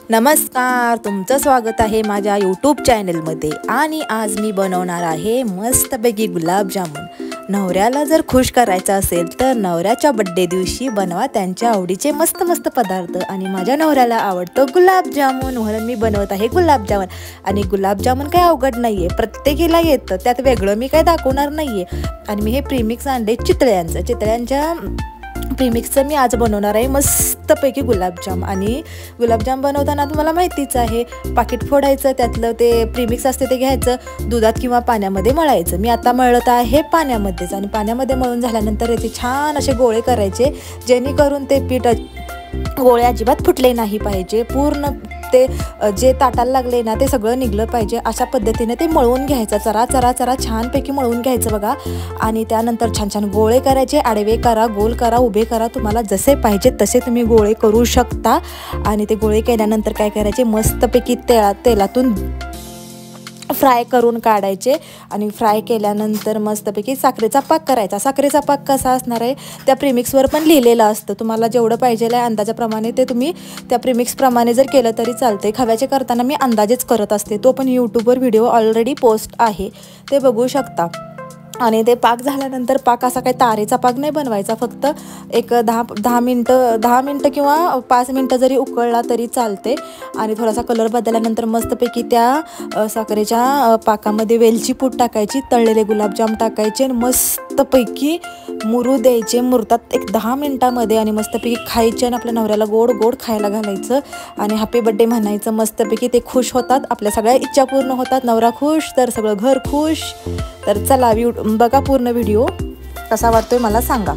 नमस्कार, तुमचं स्वागत आहे माझ्या यूट्यूब चॅनलमध्ये। आणि आज मी बनवणार आहे मस्तपैकी गुलाबजामुन। नवऱ्याला जर खुश करायचं असेल तर नवऱ्याच्या बर्थडे दिवशी बनवा त्यांच्या आवडीचे मस्त मस्त पदार्थ। आणि माझ्या नवऱ्याला आवडतं गुलाबजामुन, म्हणून मी बनवत आहे गुलाबजामुन। आणि गुलाबजामुन काही अवघड नाहीये, प्रत्येकीला येतं, त्यात वेगळं मी काही दाखवणार नाहीये। आणि मी हे प्रीमिक्स आणले चितळ्यांच्या प्रीमिक्सचं मी आज बनवणार आहे मस्तपैकी गुलाबजाम। आणि गुलाबजाम बनवताना तुम्हाला माहितीच आहे, पाकिट फोडायचं, त्यातलं ते प्रीमिक्स असते ते घ्यायचं, दुधात किंवा पाण्यामध्ये मळायचं। मी आता मळत आहे पाण्यामध्येच। आणि पाण्यामध्ये मळून झाल्यानंतर याचे छान असे गोळे करायचे, जेणेकरून ते पीठ गोळे अजिबात फुटले नाही पाहिजे, पूर्ण ते जे ताटाला लागले ना ते सगळं निघलं पाहिजे। अशा पद्धतीने ते मळून घ्यायचं, चरा चरा चरा छानपैकी मळून घ्यायचं बघा। आणि त्यानंतर छान छान गोळे करायचे, आडवे करा, गोल करा, उभे करा, तुम्हाला जसे पाहिजे तसे तुम्ही गोळे करू शकता। आणि ते गोळे केल्यानंतर काय करायचे, मस्तपैकी तेलातून फ्राय करून काढायचे। आणि फ्राय केल्यानंतर मस्तपैकी साखरेचा पाक करायचा। साखरेचा पाक कसा असणार आहे त्या प्रीमिक्सवर पण लिहिलेलं असतं, तुम्हाला जेवढं पाहिजे आहे अंदाजाप्रमाणे ते तुम्ही त्या प्रीमिक्सप्रमाणे जर केलं तरी चालते। खव्याचे करताना मी अंदाजेच करत असते, तो पण यूट्यूबवर व्हिडिओ ऑलरेडी पोस्ट आहे, ते बघू शकता। आणि ते पाक झाल्यानंतर पाक असा काही तारेचा पाक नाही बनवायचा, फक्त एक 10 मिनटं किंवा 5 मिनटं जरी उकळला तरी चालते। आणि थोडासा कलर बदलल्यानंतर मस्तपैकी त्या साखरेच्या पाकामध्ये वेलची पूड टाकायची, तळलेले गुलाबजाम टाकायचे आणि मस्तपैकी मुरू द्यायचे, मुरतात एक 10 मिनटामध्ये। आणि मस्तपैकी खायचे आणि आपल्या नवऱ्याला गोड गोड खायला घालायचं आणि हॅपी बर्थडे म्हणायचं। मस्तपैकी ते खुश होतात, आपल्या सगळ्या इच्छा पूर्ण होतात, नवरा खुश तर सगळं घर खुश। तर चला बघा पूर्ण व्हिडिओ, कसा वाटतोय मला सांगा।